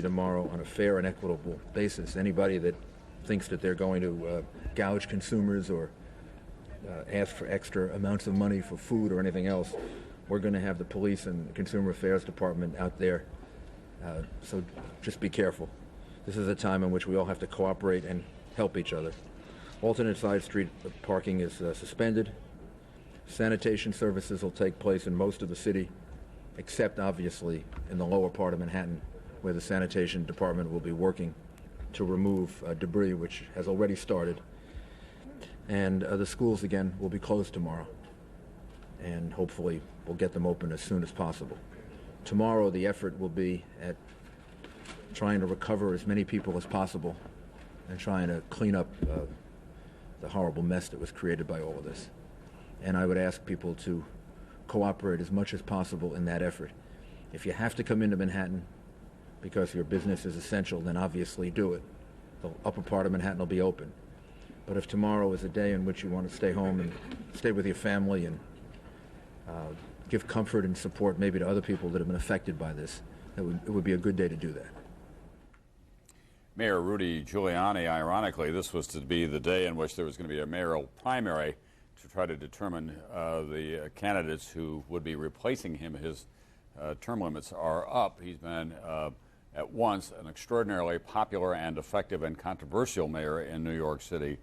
city tomorrow on a fair and equitable basis. Anybody that thinks that they're going to gouge consumers or ask for extra amounts of money for food or anything else, we're going to have the police and the Consumer Affairs Department out there. So just be careful. This is a time in which we all have to cooperate and help each other. Alternate side street parking is suspended. Sanitation services will take place in most of the city, except obviously in the lower part of Manhattan, where the sanitation department will be working to remove debris, which has already started. And the schools, again, will be closed tomorrow. And hopefully we'll get them open as soon as possible. Tomorrow the effort will be at trying to recover as many people as possible and trying to clean up the horrible mess that was created by all of this. And I would ask people to cooperate as much as possible in that effort. If you have to come into Manhattan because your business is essential, then obviously do it. The upper part of Manhattan will be open. But if tomorrow is a day in which you want to stay home and stay with your family and give comfort and support maybe to other people that have been affected by this, it would be a good day to do that. Mayor Rudy Giuliani, ironically, this was to be the day in which there was going to be a mayoral primary to try to determine the candidates who would be replacing him. His term limits are up. He's been at once an extraordinarily popular and effective and controversial mayor in New York City,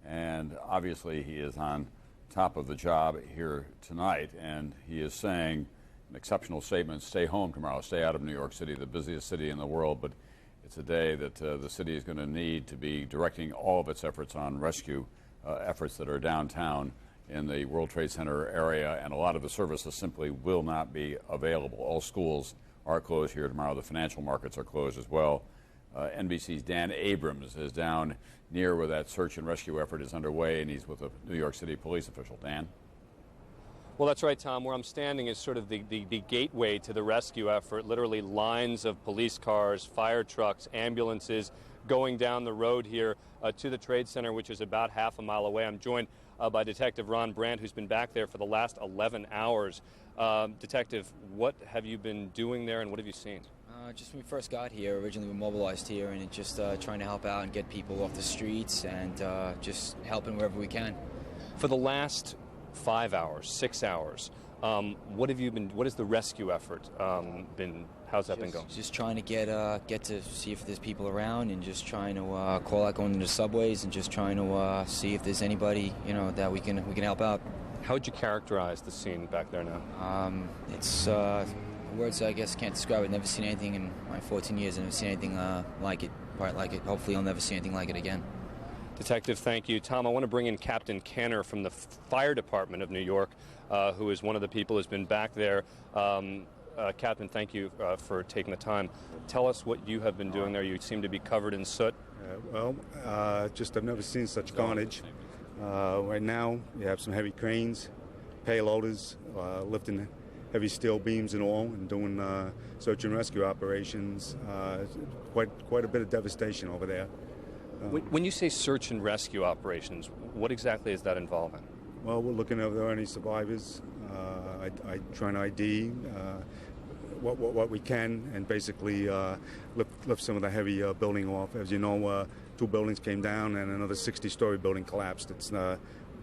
and obviously he is on top of the job here tonight, and he is saying an exceptional statement: stay home tomorrow, stay out of New York City, the busiest city in the world. But it's a day that the city is going to need to be directing all of its efforts on rescue efforts that are downtown in the World Trade Center area, and a lot of the services simply will not be available. All schools are closed here tomorrow. The financial markets are closed as well. NBC's Dan Abrams is down near where that search and rescue effort is underway, and he's with a New York City police official. Dan? Well, that's right, Tom. Where I'm standing is sort of the gateway to the rescue effort. Literally lines of police cars, fire trucks, ambulances going down the road here to the Trade Center, which is about half a mile away. I'm joined by Detective Ron Brandt, who's been back there for the last 11 hours. Detective, what have you been doing there and what have you seen? Just when we first got here, originally we mobilized here and just trying to help out and get people off the streets and just helping wherever we can. For the last 5 hours, 6 hours, what has the rescue effort been? How's that been going? Just trying to get to see if there's people around, and just trying to call out going into subways, and just trying to see if there's anybody that we can help out. How would you characterize the scene back there now? It's words I guess can't describe it. Never seen anything in my 14 years. I've never seen anything like it, quite like it. Hopefully I'll never see anything like it again. Detective, thank you. Tom, I want to bring in Captain Kenner from the Fire Department of New York, who is one of the people who's been back there. Captain, thank you for taking the time. Tell us what you have been doing there. You seem to be covered in soot. I've never seen such carnage. Right now, you have some heavy cranes, payloaders, lifting heavy steel beams and all, and doing search and rescue operations. Quite a bit of devastation over there. When you say search and rescue operations, what exactly is that involving? Well, we're looking if there are any survivors. I try and ID what we can, and basically lift some of the heavy building off. As you know, 2 buildings came down and another 60-story building collapsed. It's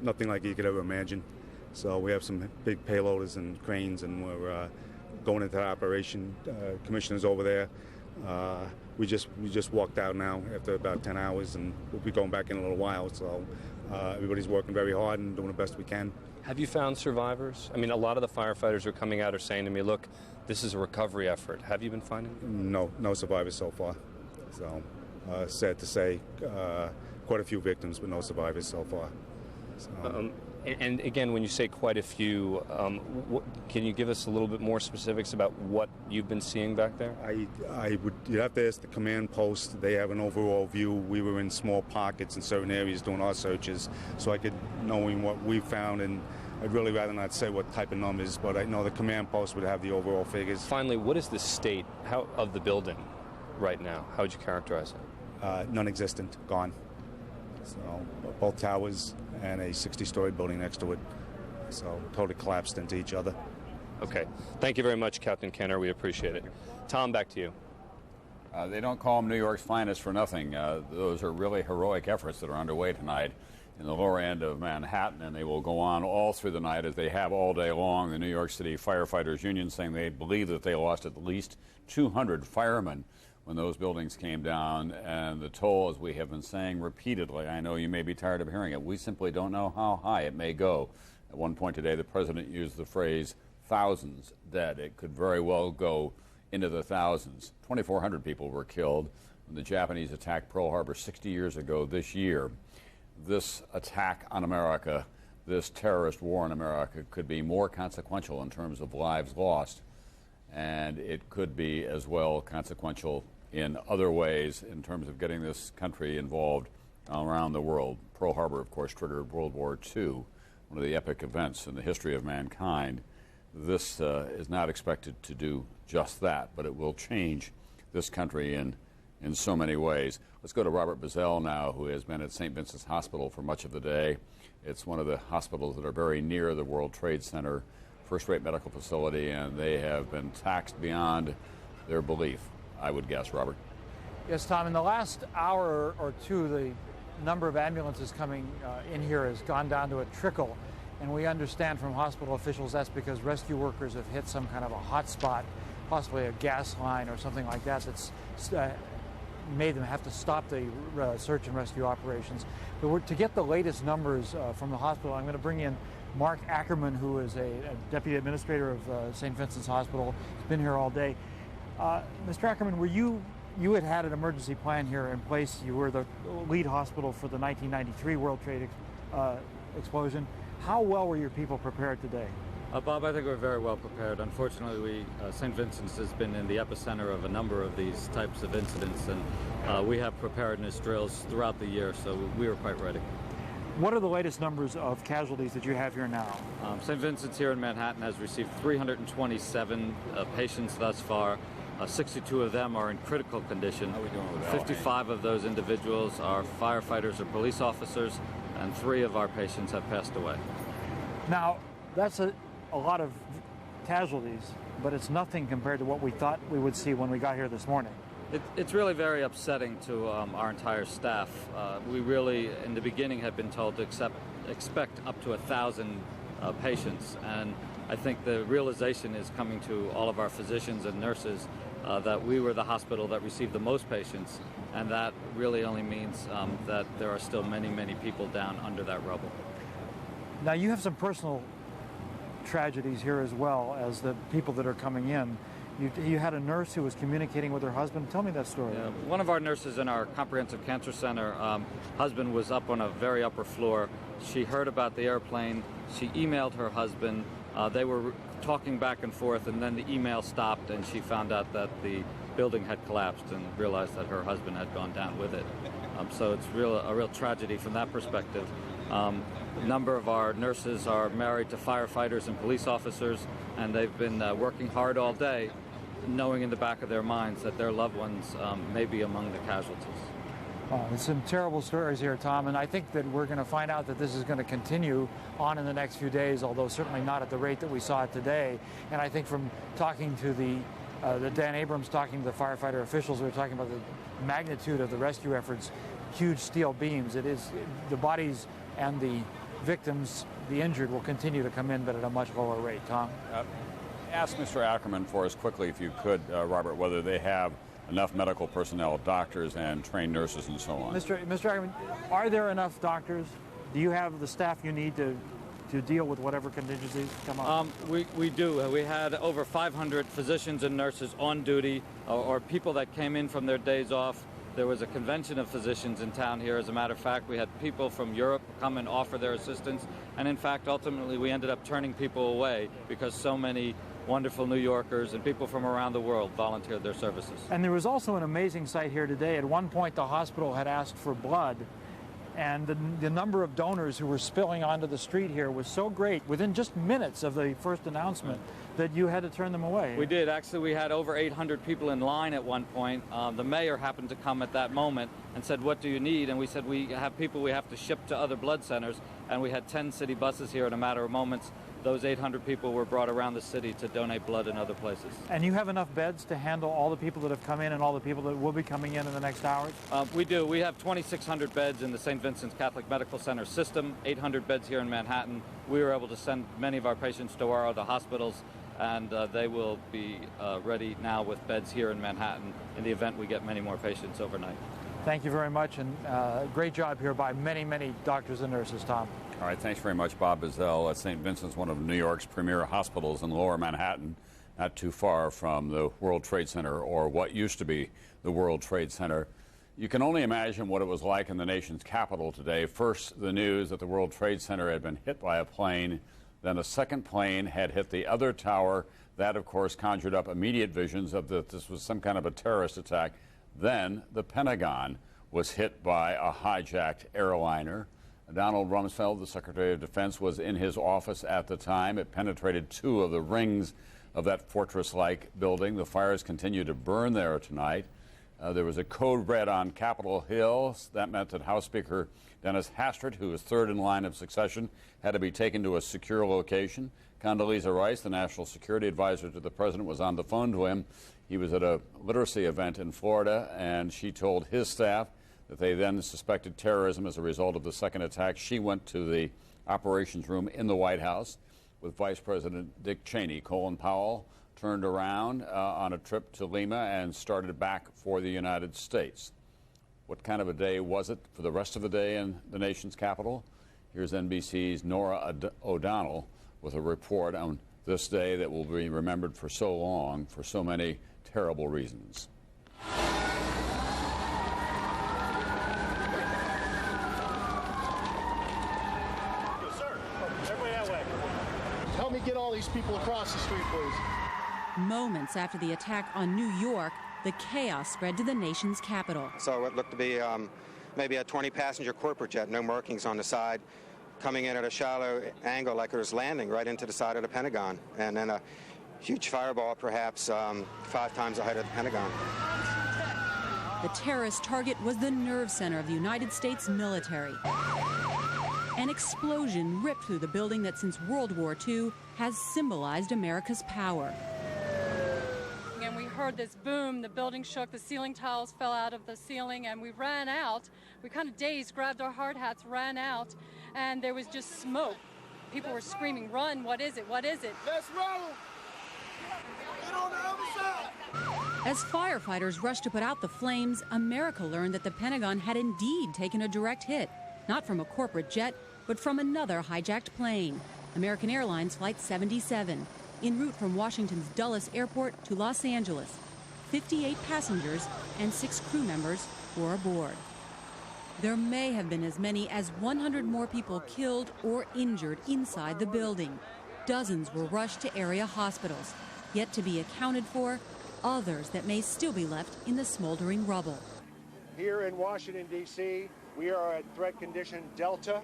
nothing like you could ever imagine. So we have some big payloaders and cranes, and we're going into that operation. Commissioner's over there. We just walked out now after about 10 hours, and we'll be going back in a little while. So everybody's working very hard and doing the best we can. Have you found survivors? I mean, a lot of the firefighters are coming out are saying to me, look, this is a recovery effort. Have you been finding them? No survivors so far. So sad to say, quite a few victims, but no survivors so far. So, and again, when you say quite a few, can you give us a little bit more specifics about what you've been seeing back there? You'd have to ask the command post. They have an overall view. We were in small pockets in certain areas doing our searches, so I could, knowing what we found, and I'd really rather not say what type of numbers, but I know the command post would have the overall figures. Finally, what is the state of the building right now? How would you characterize it? Non-existent, gone. So both towers and a 60-story building next to it. So totally collapsed into each other. Okay. Thank you very much, Captain Kenner. We appreciate it. Tom, back to you. They don't call them New York's finest for nothing. Those are really heroic efforts that are underway tonight in the lower end of Manhattan, and they will go on all through the night as they have all day long. The New York City Firefighters Union saying they believe that they lost at least 200 firemen when those buildings came down, and the toll, as we have been saying repeatedly, I know you may be tired of hearing it, we simply don't know how high it may go. At one point today, the president used the phrase, thousands dead. It could very well go into the thousands. 2,400 people were killed when the Japanese attacked Pearl Harbor 60 years ago this year. This attack on America, this terrorist war in America, could be more consequential in terms of lives lost, and it could be as well consequential in other ways in terms of getting this country involved around the world. Pearl Harbor, of course, triggered World War II, one of the epic events in the history of mankind. This is not expected to do just that, but it will change this country in so many ways. Let's go to Robert Bazell now, who has been at St. Vincent's Hospital for much of the day. It's one of the hospitals that are very near the World Trade Center, first-rate medical facility, and they have been taxed beyond their belief, I would guess. Robert? Yes, Tom, in the last hour or two, the number of ambulances coming in here has gone down to a trickle. And we understand from hospital officials that's because rescue workers have hit some kind of a hot spot, possibly a gas line or something like that, that's made them have to stop the search and rescue operations. But to get the latest numbers from the hospital, I'm going to bring in Mark Ackerman, who is a deputy administrator of St. Vincent's Hospital. He's been here all day. Mr. Ackerman, you had an emergency plan here in place. You were the lead hospital for the 1993 World Trade explosion. How well were your people prepared today? Bob, I think we're very well prepared. Unfortunately, St. Vincent's has been in the epicenter of a number of these types of incidents, and we have preparedness drills throughout the year, so we were quite ready. What are the latest numbers of casualties that you have here now? St. Vincent's here in Manhattan has received 327 patients thus far. 62 of them are in critical condition. How are we doing with 55 of those individuals are firefighters or police officers, and 3 of our patients have passed away. Now, that's a lot of casualties, but it's nothing compared to what we thought we would see when we got here this morning. It's really very upsetting to our entire staff. We really, in the beginning, had been told to expect up to 1,000 patients, and I think the realization is coming to all of our physicians and nurses that we were the hospital that received the most patients, and that really only means that there are still many, many people down under that rubble. Now, you have some personal tragedies here as well as the people that are coming in. You had a nurse who was communicating with her husband. Tell me that story. One of our nurses in our comprehensive cancer center, husband was up on a very upper floor. She heard about the airplane. She emailed her husband. They were talking back and forth, and then the email stopped, and she found out that the building had collapsed and realized that her husband had gone down with it. So it's a real tragedy from that perspective. A number of our nurses are married to firefighters and police officers, and they've been working hard all day, knowing in the back of their minds that their loved ones may be among the casualties. There's some terrible stories here, Tom, and I think that we're going to find out that this is going to continue on in the next few days, although certainly not at the rate that we saw it today. And I think from talking to the Dan Abrams, talking to the firefighter officials, we were talking about the magnitude of the rescue efforts, huge steel beams. It is the bodies and the victims, the injured, will continue to come in, but at a much lower rate. Tom? Ask Mr. Ackerman for us quickly, if you could, Robert, whether they have enough medical personnel, doctors and trained nurses and so on. Mr. Ackerman, are there enough doctors? Do you have the staff you need to deal with whatever contingencies come up? We do. We had over 500 physicians and nurses on duty, or people that came in from their days off. There was a convention of physicians in town here. As a matter of fact, we had people from Europe come and offer their assistance. And in fact, ultimately, we ended up turning people away because so many wonderful New Yorkers and people from around the world volunteered their services. And there was also an amazing sight here today. At one point, the hospital had asked for blood, and the number of donors who were spilling onto the street here was so great, within just minutes of the first announcement, that you had to turn them away. We did. Actually, we had over 800 people in line at one point. The mayor happened to come at that moment and said, "What do you need?" And we said, "We have people we have to ship to other blood centers." And we had 10 city buses here in a matter of moments those 800 people were brought around the city to donate blood in other places. And you have enough beds to handle all the people that have come in and all the people that will be coming in the next hours? We do. We have 2,600 beds in the St. Vincent's Catholic Medical Center system, 800 beds here in Manhattan. We were able to send many of our patients to our other hospitals, and they will be ready now with beds here in Manhattan in the event we get many more patients overnight. Thank you very much, and great job here by many, many doctors and nurses, Tom. All right, thanks very much, Bob Bazell at St. Vincent's, one of New York's premier hospitals in Lower Manhattan, not too far from the World Trade Center, or what used to be the World Trade Center. You can only imagine what it was like in the nation's capital today. First, the news that the World Trade Center had been hit by a plane, then a second plane had hit the other tower. That, of course, conjured up immediate visions of that this was some kind of a terrorist attack. Then the Pentagon was hit by a hijacked airliner. Donald Rumsfeld, the Secretary of Defense, was in his office at the time. It penetrated 2 of the rings of that fortress-like building. The fires continue to burn there tonight. There was a code red on Capitol Hill. That meant that House Speaker Dennis Hastert, who was third in line of succession, had to be taken to a secure location. Condoleezza Rice, the national security advisor to the president, was on the phone to him. He was at a literacy event in Florida, and she told his staff that they then suspected terrorism as a result of the second attack. She went to the operations room in the White House with Vice President Dick Cheney. Colin Powell turned around on a trip to Lima and started back for the United States. What kind of a day was it for the rest of the day in the nation's capital? Here's NBC's Nora O'Donnell with a report on this day that will be remembered for so long, for so many terrible reasons. Help me get all these people across the street, please. Moments after the attack on New York, the chaos spread to the nation's capital. So it looked to be maybe a 20-passenger corporate jet, no markings on the side, coming in at a shallow angle like it was landing right into the side of the Pentagon. And then a huge fireball, perhaps 5 times the height of the Pentagon. The terrorist target was the nerve center of the United States military. An explosion ripped through the building that since World War II has symbolized America's power. And we heard this boom, the building shook, the ceiling tiles fell out of the ceiling, and we ran out. We kind of dazed, grabbed our hard hats, ran out, and there was just smoke. People were screaming, "Run, what is it, what is it?" Let's roll! Get on the other side! As firefighters rushed to put out the flames, America learned that the Pentagon had indeed taken a direct hit, not from a corporate jet, but from another hijacked plane, American Airlines Flight 77, en route from Washington's Dulles Airport to Los Angeles. 58 passengers and 6 crew members were aboard. There may have been as many as 100 more people killed or injured inside the building. Dozens were rushed to area hospitals, yet to be accounted for, others that may still be left in the smoldering rubble. Here in Washington, D.C., we are at threat condition Delta.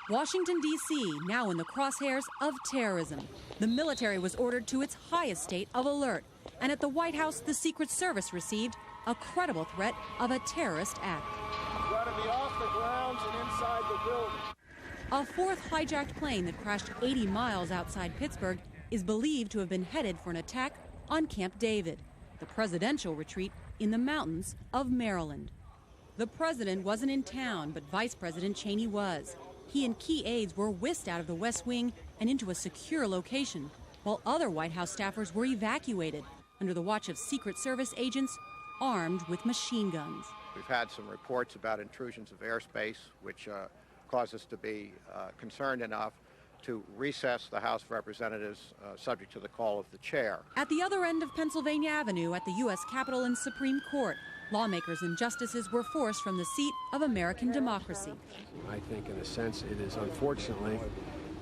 Washington, D.C., now in the crosshairs of terrorism. The military was ordered to its highest state of alert. And at the White House, the Secret Service received a credible threat of a terrorist act. We've got to be off the grounds and inside the building. A 4th hijacked plane that crashed 80 miles outside Pittsburgh is believed to have been headed for an attack on Camp David, the presidential retreat in the mountains of Maryland. The president wasn't in town, but Vice President Cheney was. He and key aides were whisked out of the West Wing and into a secure location, while other White House staffers were evacuated under the watch of Secret Service agents armed with machine guns. We've had some reports about intrusions of airspace, which caused us to be concerned enough to recess the House of Representatives subject to the call of the chair. At the other end of Pennsylvania Avenue at the U.S. Capitol and Supreme Court, lawmakers and justices were forced from the seat of American democracy. I think, in a sense, it is unfortunately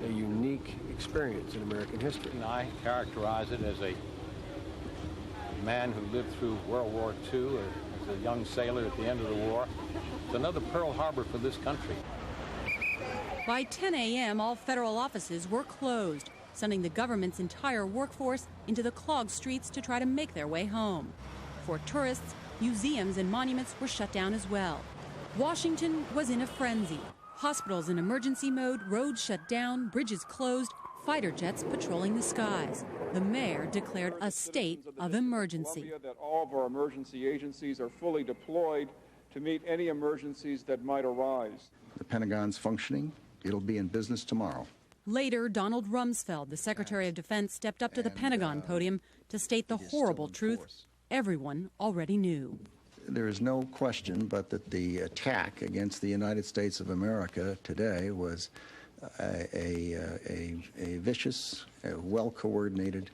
a unique experience in American history. And I characterize it as a man who lived through World War II as a young sailor at the end of the war. It's another Pearl Harbor for this country. By 10 a.m., all federal offices were closed, sending the government's entire workforce into the clogged streets to try to make their way home. For tourists, museums and monuments were shut down as well. Washington was in a frenzy. Hospitals in emergency mode, roads shut down, bridges closed, fighter jets patrolling the skies. The mayor declared a state of emergency. That all of our emergency agencies are fully deployed to meet any emergencies that might arise. The Pentagon's functioning. It'll be in business tomorrow. Later, Donald Rumsfeld, the Secretary of Defense, stepped up to the Pentagon podium to state the horrible truth everyone already knew. There is no question but that the attack against the United States of America today was a vicious, well-coordinated,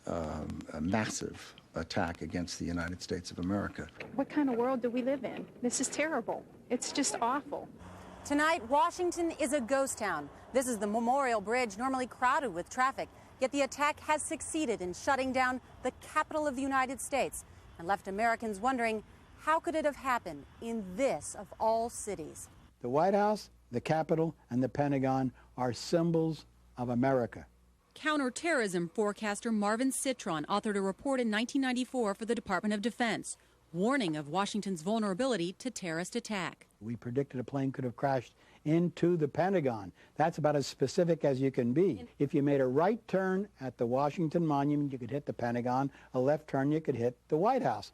a massive attack against the United States of America. What kind of world do we live in? This is terrible. It's just awful. Tonight, Washington is a ghost town. This is the Memorial Bridge, normally crowded with traffic. Yet the attack has succeeded in shutting down the capital of the United States and left Americans wondering, how could it have happened in this of all cities? The White House, the Capitol, and the Pentagon are symbols of America. Counterterrorism forecaster Marvin Citron authored a report in 1994 for the Department of Defense, warning of Washington's vulnerability to terrorist attack. We predicted a plane could have crashed into the Pentagon. That's about as specific as you can be. If you made a right turn at the Washington Monument, you could hit the Pentagon. A left turn, you could hit the White House.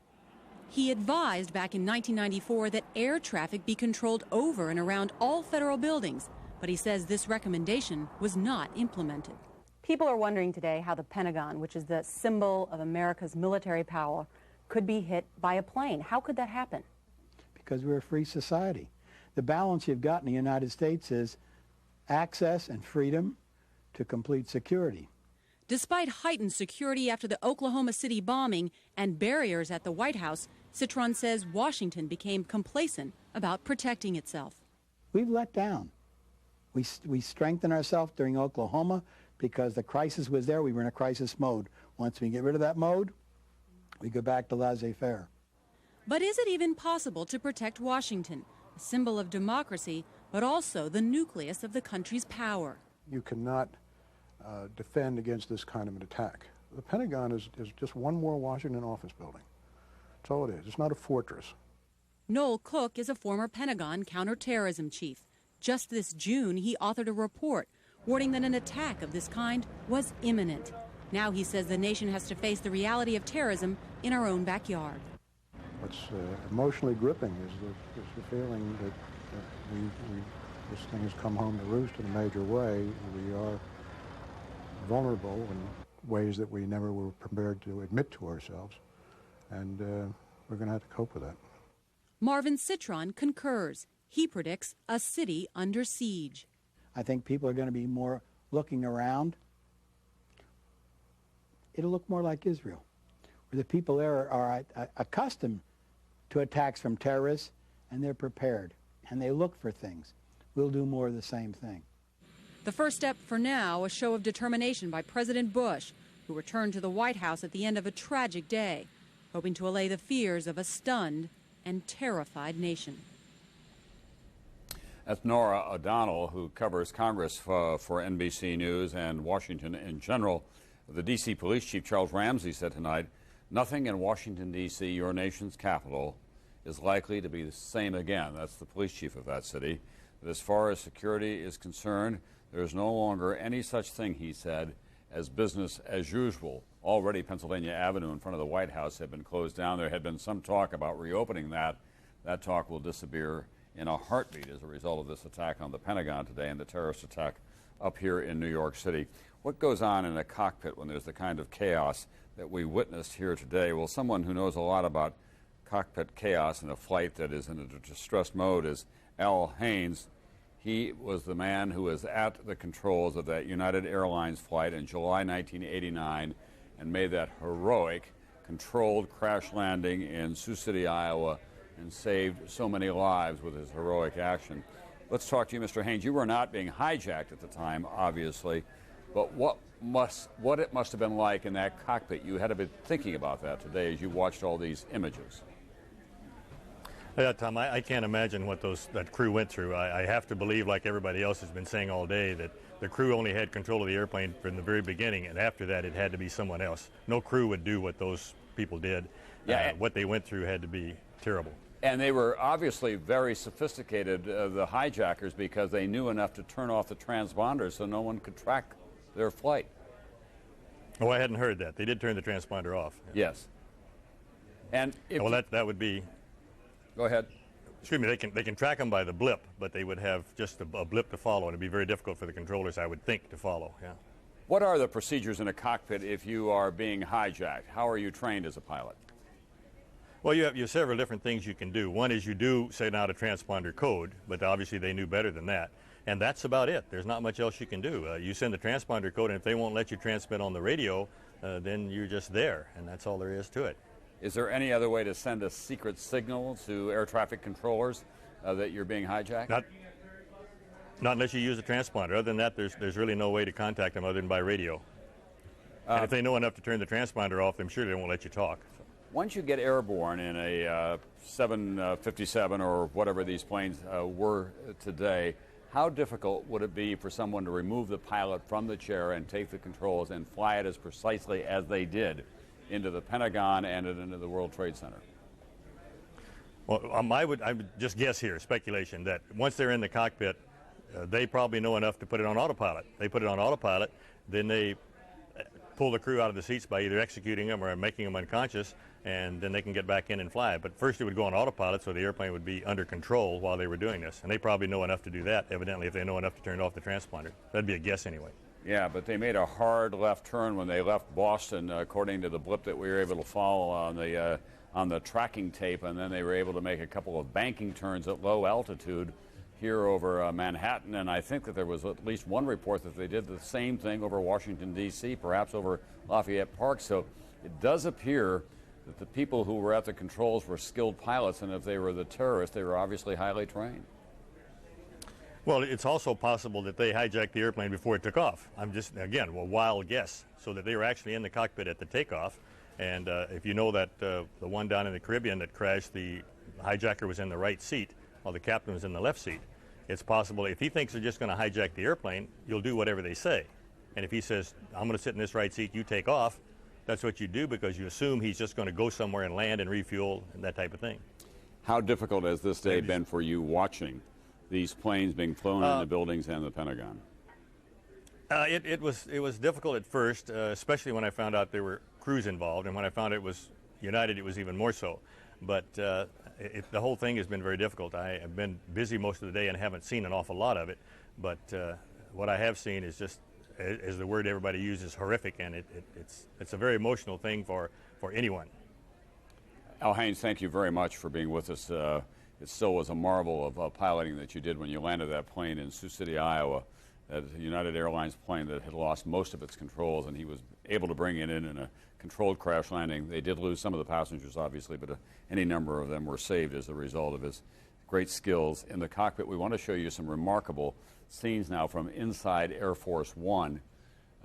He advised back in 1994 that air traffic be controlled over and around all federal buildings, but he says this recommendation was not implemented. People are wondering today how the Pentagon, which is the symbol of America's military power, could be hit by a plane. How could that happen? Because we're a free society. The balance you've got in the United States is access and freedom to complete security. Despite heightened security after the Oklahoma City bombing and barriers at the White House, Citron says Washington became complacent about protecting itself. We've let down. We strengthened ourselves during Oklahoma because the crisis was there. We were in a crisis mode. Once we get rid of that mode, we go back to laissez-faire. But is it even possible to protect Washington, a symbol of democracy, but also the nucleus of the country's power? You cannot defend against this kind of an attack. The Pentagon is just one more Washington office building. That's all it is. It's not a fortress. Noel Cook is a former Pentagon counterterrorism chief. Just this June, he authored a report warning that an attack of this kind was imminent. Now he says the nation has to face the reality of terrorism in our own backyard. What's emotionally gripping is the feeling that this thing has come home to roost in a major way. We are vulnerable in ways that we never were prepared to admit to ourselves, and we're going to have to cope with that. Marvin Citron concurs. He predicts a city under siege. I think people are going to be more looking around. It'll look more like Israel, where the people there are accustomed to attacks from terrorists, and they're prepared, and they look for things. We'll do more of the same thing. The first step for now, a show of determination by President Bush, who returned to the White House at the end of a tragic day, hoping to allay the fears of a stunned and terrified nation. That's Nora O'Donnell, who covers Congress for NBC News and Washington in general. The D.C. Police Chief Charles Ramsey said tonight, nothing in Washington, D.C., your nation's capital, is likely to be the same again. That's the police chief of that city. But as far as security is concerned, there is no longer any such thing, he said, as business as usual. Already Pennsylvania Avenue in front of the White House had been closed down. There had been some talk about reopening that. That talk will disappear in a heartbeat as a result of this attack on the Pentagon today and the terrorist attack up here in New York City. What goes on in a cockpit when there's the kind of chaos that we witnessed here today? Well, someone who knows a lot about cockpit chaos in a flight that is in a distressed mode is Al Haynes. He was the man who was at the controls of that United Airlines flight in July 1989 and made that heroic, controlled crash landing in Sioux City, Iowa, and saved so many lives with his heroic action. Let's talk to you, Mr. Haynes. You were not being hijacked at the time, obviously, but what it must have been like in that cockpit. You had to be thinking about that today as you watched all these images. Yeah, Tom, I can't imagine what that crew went through. I have to believe, like everybody else has been saying all day, that the crew only had control of the airplane from the very beginning, and after that it had to be someone else. No crew would do what those people did. Yeah. What they went through had to be terrible. And they were obviously very sophisticated, the hijackers, because they knew enough to turn off the transponders so no one could track their flight. Oh, I hadn't heard that. They did turn the transponder off. Yes. And if well, that would be. Go ahead. Excuse me. They can track them by the blip, but they would have just a blip to follow, and it'd be very difficult for the controllers, I would think, to follow. Yeah. What are the procedures in a cockpit if you are being hijacked? How are you trained as a pilot? Well, you have several different things you can do. One is you do send out a transponder code, but obviously they knew better than that. And that's about it. There's not much else you can do. You send the transponder code, and if they won't let you transmit on the radio, then you're just there, and that's all there is to it. Is there any other way to send a secret signal to air traffic controllers that you're being hijacked? Not unless you use a transponder. Other than that, there's really no way to contact them other than by radio. And if they know enough to turn the transponder off, I'm sure they won't let you talk. Once you get airborne in a 757 or whatever these planes were today, how difficult would it be for someone to remove the pilot from the chair and take the controls and fly it as precisely as they did into the Pentagon and into the World Trade Center? Well, I would just guess here, speculation, that once they're in the cockpit, they probably know enough to put it on autopilot. They put it on autopilot, then they pull the crew out of the seats by either executing them or making them unconscious, and then they can get back in and fly. But first it would go on autopilot, so the airplane would be under control while they were doing this. And they probably know enough to do that, evidently, if they know enough to turn off the transponder. That'd be a guess anyway. Yeah, but they made a hard left turn when they left Boston, according to the blip that we were able to follow on the tracking tape, and then they were able to make a couple of banking turns at low altitude here over Manhattan, and I think that there was at least one report that they did the same thing over Washington, D.C., perhaps over Lafayette Park. So it does appear that the people who were at the controls were skilled pilots, and if they were the terrorists, they were obviously highly trained. Well, it's also possible that they hijacked the airplane before it took off. I'm just, again, a wild guess, so that they were actually in the cockpit at the takeoff. And if you know that the one down in the Caribbean that crashed, the hijacker was in the right seat while the captain was in the left seat. It's possible if he thinks they're just going to hijack the airplane, you'll do whatever they say. And if he says, I'm going to sit in this right seat, you take off, that's what you do because you assume he's just going to go somewhere and land and refuel and that type of thing. How difficult has this day been for you watching these planes being flown into buildings and the Pentagon? It was difficult at first, especially when I found out there were crews involved, and when I found it was United, it was even more so. But the whole thing has been very difficult. I have been busy most of the day and haven't seen an awful lot of it. But what I have seen is just, as the word everybody uses, horrific, and it's a very emotional thing for anyone. Al Haynes, thank you very much for being with us. It still was a marvel of piloting that you did when you landed that plane in Sioux City, Iowa, a United Airlines plane that had lost most of its controls, and he was able to bring it in a controlled crash landing. They did lose some of the passengers, obviously, but any number of them were saved as a result of his great skills in the cockpit. We want to show you some remarkable scenes now from inside Air Force One.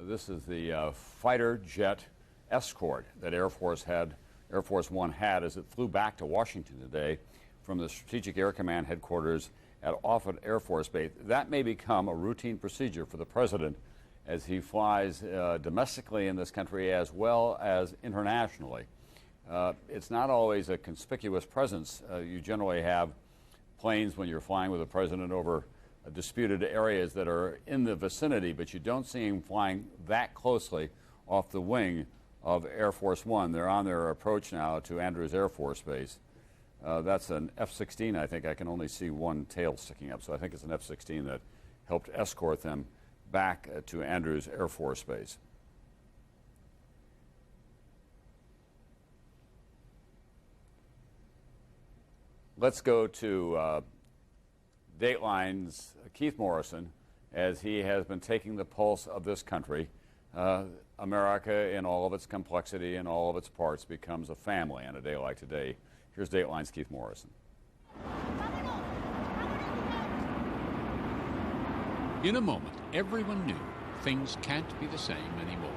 This is the fighter jet escort that Air Force One had as it flew back to Washington today from the Strategic Air Command headquarters at Offutt Air Force Base. That may become a routine procedure for the president as he flies domestically in this country as well as internationally. It's not always a conspicuous presence. You generally have planes when you're flying with the president over disputed areas that are in the vicinity, but you don't see him flying that closely off the wing of Air Force One. They're on their approach now to Andrews Air Force Base. That's an F-16, I think. I can only see one tail sticking up, so I think it's an F-16 that helped escort them back to Andrews Air Force Base. Let's go to Dateline's Keith Morrison, as he has been taking the pulse of this country. America, in all of its complexity and all of its parts, becomes a family on a day like today. Here's Dateline's Keith Morrison. In a moment, everyone knew things can't be the same anymore.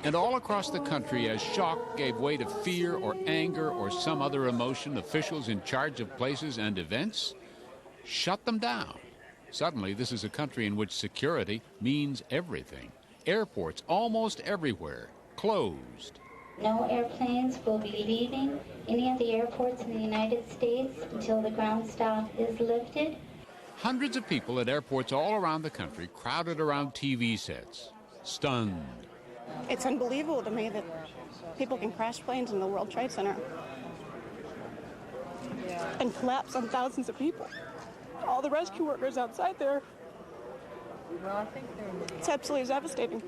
And all across the country, as shock gave way to fear or anger or some other emotion, officials in charge of places and events shut them down. Suddenly, this is a country in which security means everything. Airports almost everywhere closed. No airplanes will be leaving any of the airports in the United States until the ground stop is lifted. Hundreds of people at airports all around the country crowded around TV sets, stunned. It's unbelievable to me that people can crash planes in the World Trade Center and collapse on thousands of people. All the rescue workers outside there. It's absolutely devastating.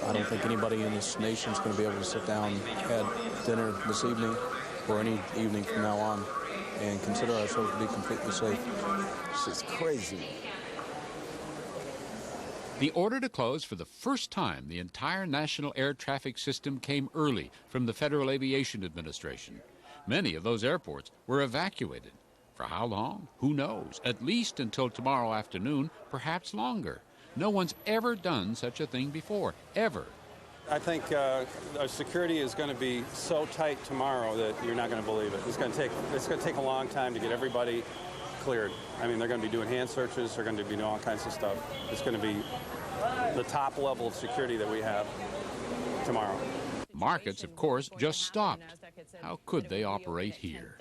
I don't think anybody in this nation is going to be able to sit down at dinner this evening or any evening from now on and consider ourselves to be completely safe. It's crazy. The order to close for the first time the entire national air traffic system came early from the Federal Aviation Administration. Many of those airports were evacuated. For how long? Who knows? At least until tomorrow afternoon, perhaps longer. No one's ever done such a thing before, ever. I think our security is going to be so tight tomorrow that you're not going to believe it. It's going to take a long time to get everybody cleared. I mean, they're going to be doing hand searches. They're going to be doing all kinds of stuff. It's going to be the top level of security that we have tomorrow. Markets, of course, just stopped. How could they operate here?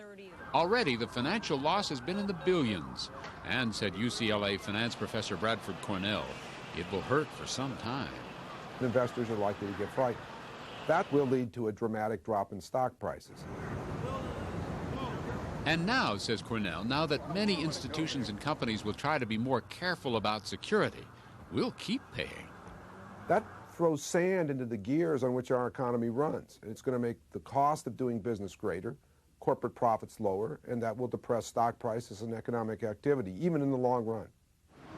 Already, the financial loss has been in the billions. And, said UCLA finance professor Bradford Cornell, it will hurt for some time. Investors are likely to get frightened. That will lead to a dramatic drop in stock prices. And now, says Cornell, now that many institutions and companies will try to be more careful about security, we'll keep paying. That throws sand into the gears on which our economy runs. It's going to make the cost of doing business greater, corporate profits lower, and that will depress stock prices and economic activity, even in the long run.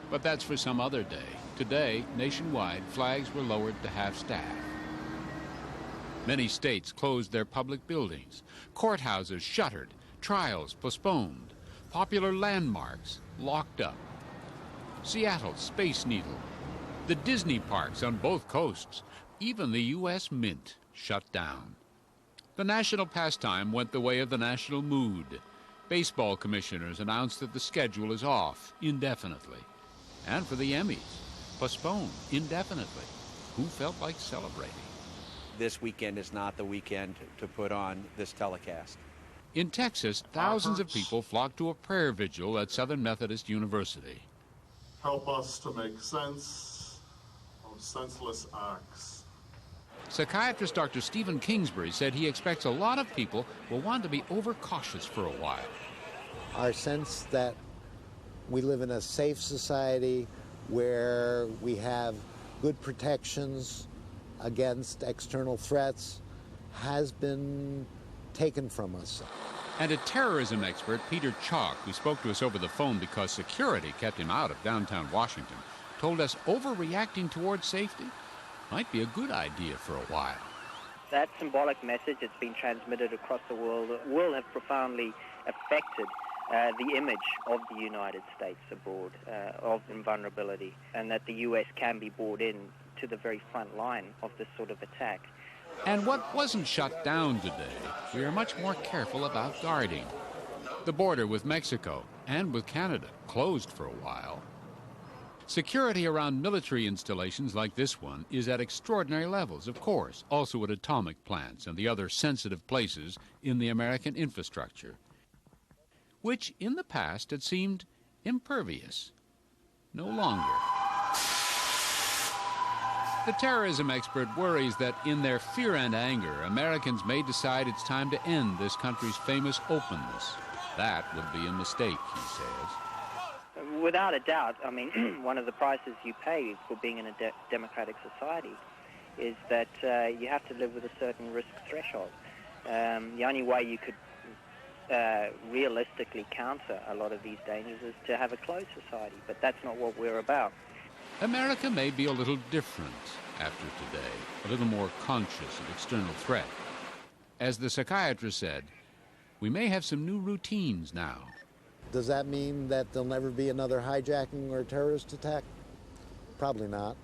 But that's for some other day. Today, nationwide, flags were lowered to half staff. Many states closed their public buildings, courthouses shuttered, trials postponed, popular landmarks locked up. Seattle's Space Needle, the Disney parks on both coasts, even the U.S. Mint shut down. The national pastime went the way of the national mood. Baseball commissioners announced that the schedule is off indefinitely. And for the Emmys, postponed indefinitely. Who felt like celebrating? This weekend is not the weekend to put on this telecast. In Texas, thousands of people flocked to a prayer vigil at Southern Methodist University. Help us to make sense of senseless acts. Psychiatrist Dr. Stephen Kingsbury said he expects a lot of people will want to be overcautious for a while. Our sense that we live in a safe society where we have good protections against external threats has been taken from us. And a terrorism expert, Peter Chalk, who spoke to us over the phone because security kept him out of downtown Washington, told us overreacting towards safety might be a good idea for a while. That symbolic message that's been transmitted across the world will have profoundly affected the image of the United States abroad, of invulnerability, and that the U.S. can be brought in to the very front line of this sort of attack. And what wasn't shut down today, we are much more careful about guarding. The border with Mexico and with Canada closed for a while. Security around military installations like this one is at extraordinary levels, of course, also at atomic plants and the other sensitive places in the American infrastructure, which in the past had seemed impervious. No longer. The terrorism expert worries that in their fear and anger, Americans may decide it's time to end this country's famous openness. That would be a mistake, he says. Without a doubt, I mean, one of the prices you pay for being in a democratic society is that you have to live with a certain risk threshold. The only way you could realistically counter a lot of these dangers is to have a closed society, but that's not what we're about. America may be a little different after today, a little more conscious of external threat. As the psychiatrist said, we may have some new routines now. Does that mean that there'll never be another hijacking or terrorist attack? Probably not.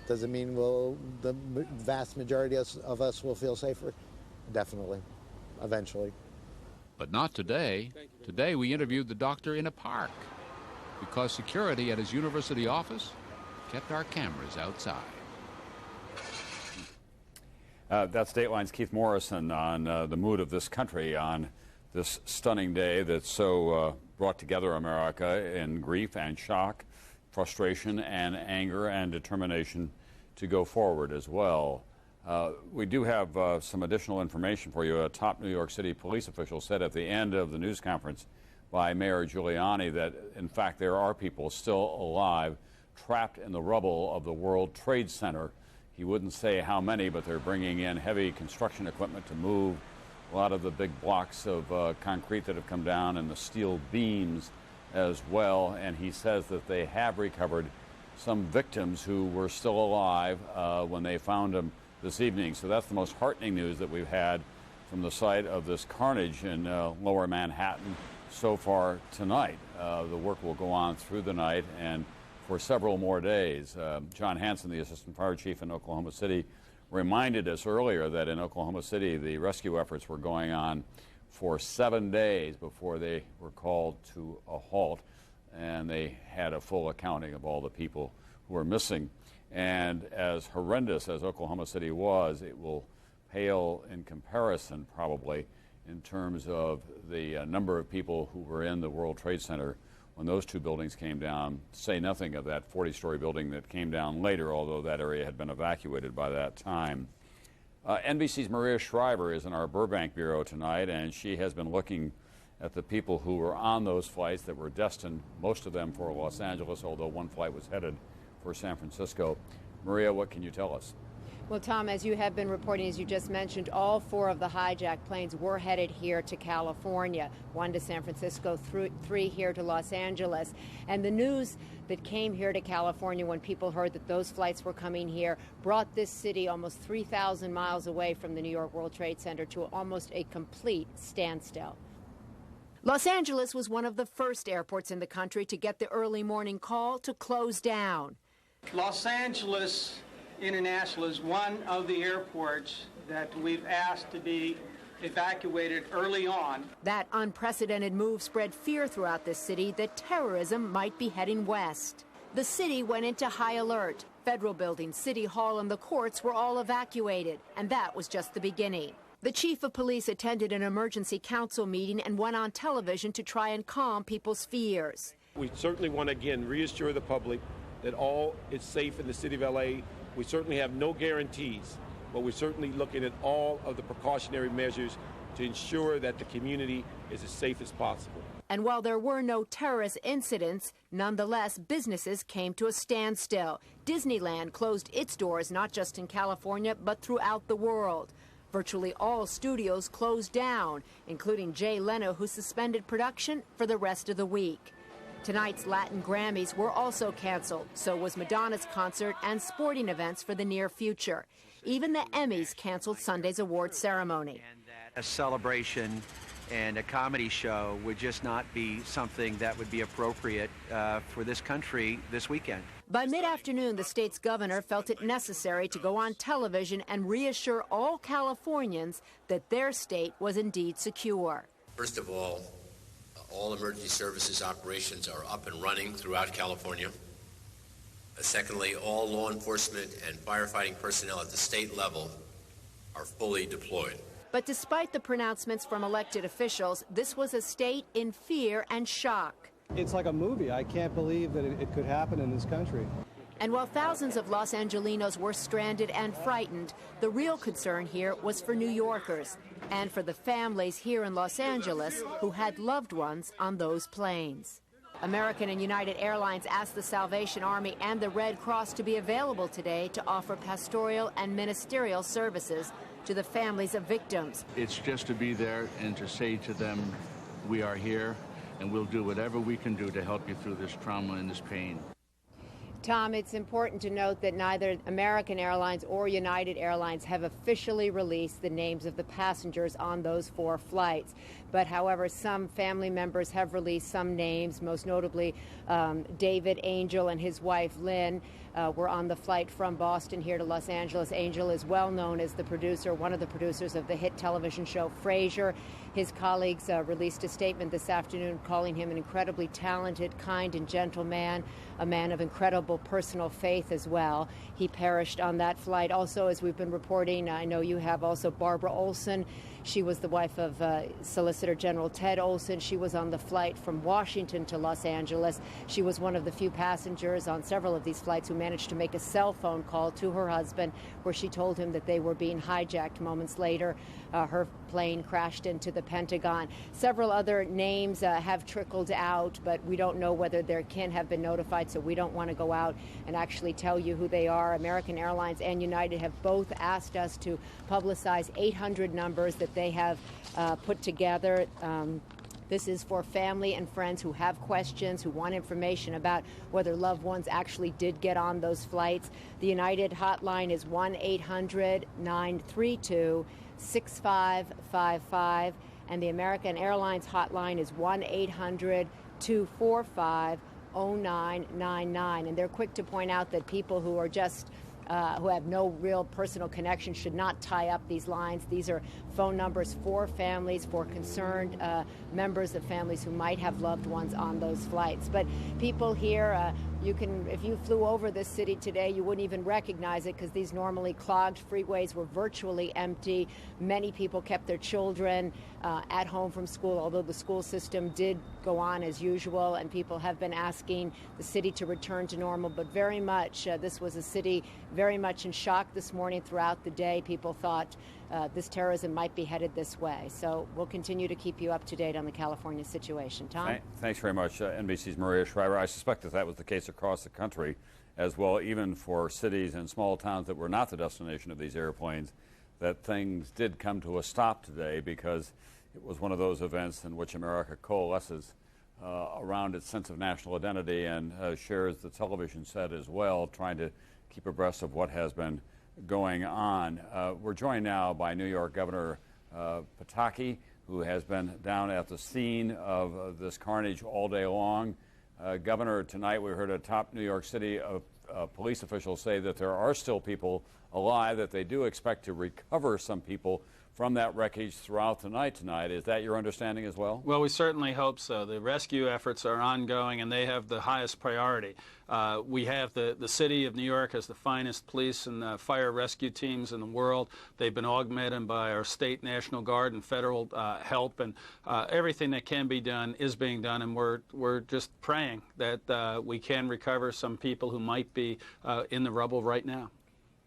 Does it mean the vast majority of us will feel safer? Definitely, eventually. But not today. Today we interviewed the doctor in a park because security at his university office kept our cameras outside. That's Dateline's Keith Morrison on the mood of this country on this stunning day that so brought together America in grief and shock, frustration and anger and determination to go forward as well. We do have some additional information for you. A top New York City police official said at the end of the news conference by Mayor Giuliani that, in fact, there are people still alive trapped in the rubble of the World Trade Center. He wouldn't say how many, but they're bringing in heavy construction equipment to move a lot of the big blocks of concrete that have come down and the steel beams as well. And he says that they have recovered some victims who were still alive when they found them this evening. So that's the most heartening news that we've had from the site of this carnage in Lower Manhattan so far tonight. The work will go on through the night and for several more days. John Hanson, the assistant fire chief in Oklahoma City, reminded us earlier that in Oklahoma City the rescue efforts were going on for 7 days before they were called to a halt, and they had a full accounting of all the people who were missing. And as horrendous as Oklahoma City was, it will pale in comparison probably in terms of the number of people who were in the World Trade Center when those two buildings came down, say nothing of that 40-story building that came down later, although that area had been evacuated by that time. NBC's Maria Shriver is in our Burbank bureau tonight, and she has been looking at the people who were on those flights that were destined, most of them for Los Angeles, although one flight was headed for San Francisco. Maria, what can you tell us? Well, Tom, as you have been reporting, as you just mentioned, all 4 of the hijacked planes were headed here to California, 1 to San Francisco, 3 here to Los Angeles. And the news that came here to California when people heard that those flights were coming here brought this city almost 3,000 miles away from the New York World Trade Center to almost a complete standstill. Los Angeles was one of the first airports in the country to get the early morning call to close down. Los Angeles International is one of the airports that we've asked to be evacuated early on. That unprecedented move spread fear throughout the city that terrorism might be heading west. The city went into high alert. Federal buildings, City Hall, and the courts were all evacuated, and that was just the beginning. The chief of police attended an emergency council meeting and went on television to try and calm people's fears. We certainly want to, again, reassure the public that all is safe in the city of L.A. We certainly have no guarantees, but we're certainly looking at all of the precautionary measures to ensure that the community is as safe as possible. And while there were no terrorist incidents, nonetheless, businesses came to a standstill. Disneyland closed its doors not just in California, but throughout the world. Virtually all studios closed down, including Jay Leno, who suspended production for the rest of the week. Tonight's Latin Grammys were also canceled. So was Madonna's concert and sporting events for the near future. Even the Emmys canceled Sunday's award ceremony. A celebration and a comedy show would just not be something that would be appropriate for this country this weekend. By mid-afternoon, the state's governor felt it necessary to go on television and reassure all Californians that their state was indeed secure. First of all emergency services operations are up and running throughout California. Secondly, all law enforcement and firefighting personnel at the state level are fully deployed. But despite the pronouncements from elected officials, this was a state in fear and shock. It's like a movie. I can't believe that it could happen in this country. And while thousands of Los Angelinos were stranded and frightened, the real concern here was for New Yorkers and for the families here in Los Angeles who had loved ones on those planes. American and United Airlines asked the Salvation Army and the Red Cross to be available today to offer pastoral and ministerial services to the families of victims. It's just to be there and to say to them, we are here and we'll do whatever we can do to help you through this trauma and this pain. Tom, it's important to note that neither American Airlines or United Airlines have officially released the names of the passengers on those 4 flights. But however, some family members have released some names, most notably David Angel and his wife Lynn. were on the flight from Boston here to Los Angeles. Angel is well known as the producer, one of the producers of the hit television show Frasier. His colleagues released a statement this afternoon calling him an incredibly talented, kind, and gentle man, a man of incredible personal faith as well. He perished on that flight. Also, as we've been reporting, I know you have also Barbara Olson. She was the wife of Solicitor General Ted Olson. She was on the flight from Washington to Los Angeles. She was one of the few passengers on several of these flights who managed to make a cell phone call to her husband where she told him that they were being hijacked. Moments later, her plane crashed into the Pentagon. Several other names have trickled out, but we don't know whether their kin have been notified, so we don't want to go out and actually tell you who they are. American Airlines and United have both asked us to publicize 800 numbers that they have put together. This is for family and friends who have questions, who want information about whether loved ones actually did get on those flights. The United hotline is 1-800-932-6555, and the American Airlines hotline is 1-800-245-0999. And they're quick to point out that people who are just who have no real personal connection should not tie up these lines. These are phone numbers for families, for concerned members of families who might have loved ones on those flights. But people here, if you flew over this city today, you wouldn't even recognize it because these normally clogged freeways were virtually empty. Many people kept their children at home from school, although the school system did go on as usual, and people have been asking the city to return to normal. But very much, this was a city very much in shock this morning. Throughout the day, people thought this terrorism might be headed this way. So we'll continue to keep you up to date on the California situation. Tom? Thanks very much, NBC's Maria Shriver. I suspect that was the case across the country as well, even for cities and small towns that were not the destination of these airplanes, that things did come to a stop today because it was one of those events in which America coalesces around its sense of national identity and shares the television set as well, trying to keep abreast of what has been going on. We're joined now by New York Governor Pataki, who has been down at the scene of this carnage all day long. Governor, tonight we heard a top New York City police official say that there are still people alive, that they do expect to recover some people from that wreckage throughout the night tonight. Is that your understanding as well? Well, we certainly hope so. The rescue efforts are ongoing, and they have the highest priority. We have the city of New York has the finest police and fire rescue teams in the world. They've been augmented by our state, National Guard, and federal help, and everything that can be done is being done, and we're just praying that we can recover some people who might be in the rubble right now.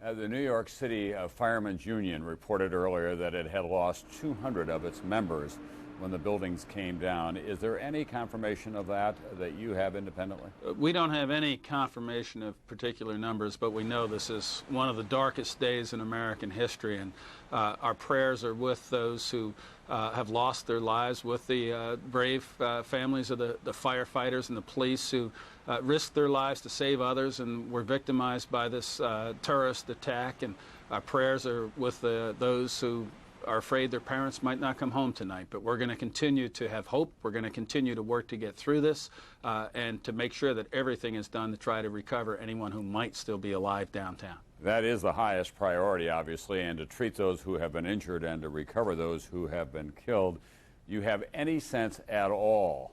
The New York City Firemen's Union reported earlier that it had lost 200 of its members when the buildings came down. Is there any confirmation of that you have independently? We don't have any confirmation of particular numbers, but we know this is one of the darkest days in American history, and our prayers are with those who have lost their lives, with the brave families of the firefighters and the police who risked their lives to save others and were victimized by this terrorist attack. And our prayers are with those who are afraid their parents might not come home tonight. But we're going to continue to have hope. We're going to continue to work to get through this and to make sure that everything is done to try to recover anyone who might still be alive downtown. That is the highest priority, obviously, and to treat those who have been injured and to recover those who have been killed. You have any sense at all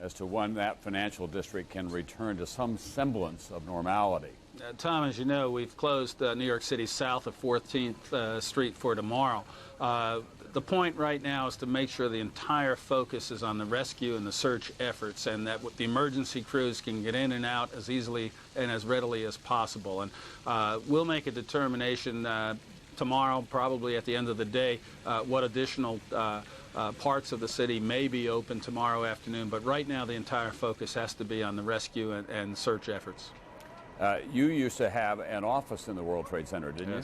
as to when that financial district can return to some semblance of normality? Tom, as you know, we've closed New York City south of 14th Street for tomorrow. The point right now is to make sure the entire focus is on the rescue and the search efforts, and that the emergency crews can get in and out as easily and as readily as possible. And we'll make a determination tomorrow, probably at the end of the day, what additional parts of the city may be open tomorrow afternoon. But right now, the entire focus has to be on the rescue and search efforts. You used to have an office in the World Trade Center, didn't you?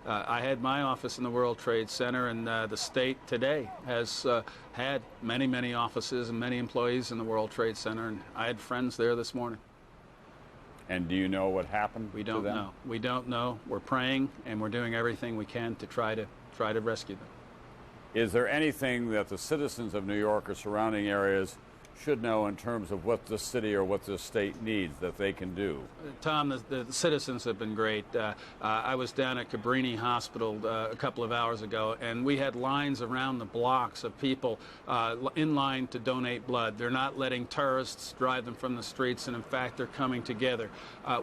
I had my office in the World Trade Center, and the state today has had many, many offices and many employees in the World Trade Center, and I had friends there this morning. And do you know what happened? We don't know. We don't know. We're praying, and we're doing everything we can to try to rescue them. Is there anything that the citizens of New York or surrounding areas should know in terms of what this city or what this state needs that they can do? Tom, the citizens have been great. I was down at Cabrini Hospital a couple of hours ago, and we had lines around the blocks of people in line to donate blood. They're not letting tourists drive them from the streets, and in fact, they're coming together.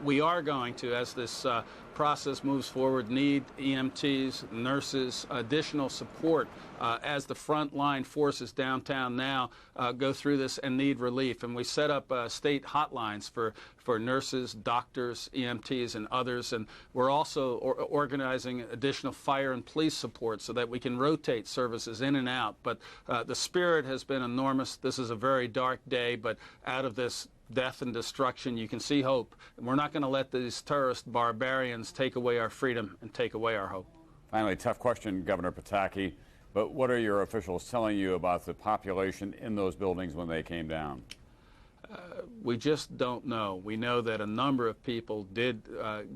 We are going to, as this process moves forward, need EMTs, nurses, additional support as the frontline forces downtown now go through this and need relief. And we set up state hotlines for nurses, doctors, EMTs, and others. And we're also organizing additional fire and police support so that we can rotate services in and out. But the spirit has been enormous. This is a very dark day, but out of this death and destruction, you can see hope. And we're not going to let these terrorist barbarians take away our freedom and take away our hope. Finally, tough question, Governor Pataki, but what are your officials telling you about the population in those buildings when they came down? We just don't know. We know that a number of people did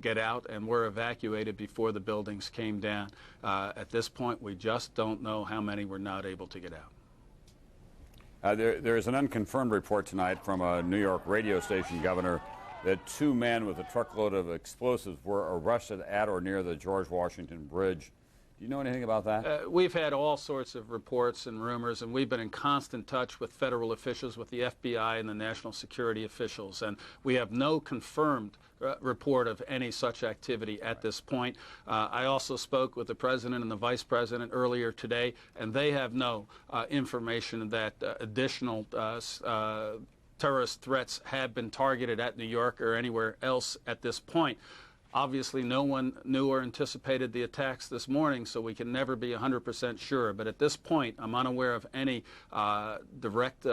get out and were evacuated before the buildings came down. At this point, we just don't know how many were not able to get out. There is an unconfirmed report tonight from a New York radio station, Governor, that 2 men with a truckload of explosives were arrested at or near the George Washington Bridge. Do you know anything about that? We've had all sorts of reports and rumors, and we've been in constant touch with federal officials, with the FBI and the national security officials, and we have no confirmed report of any such activity at this point. I also spoke with the President and the Vice President earlier today, and they have no information that additional terrorist threats have been targeted at New York or anywhere else at this point. Obviously, no one knew or anticipated the attacks this morning, so we can never be 100% sure. But at this point, I'm unaware of any direct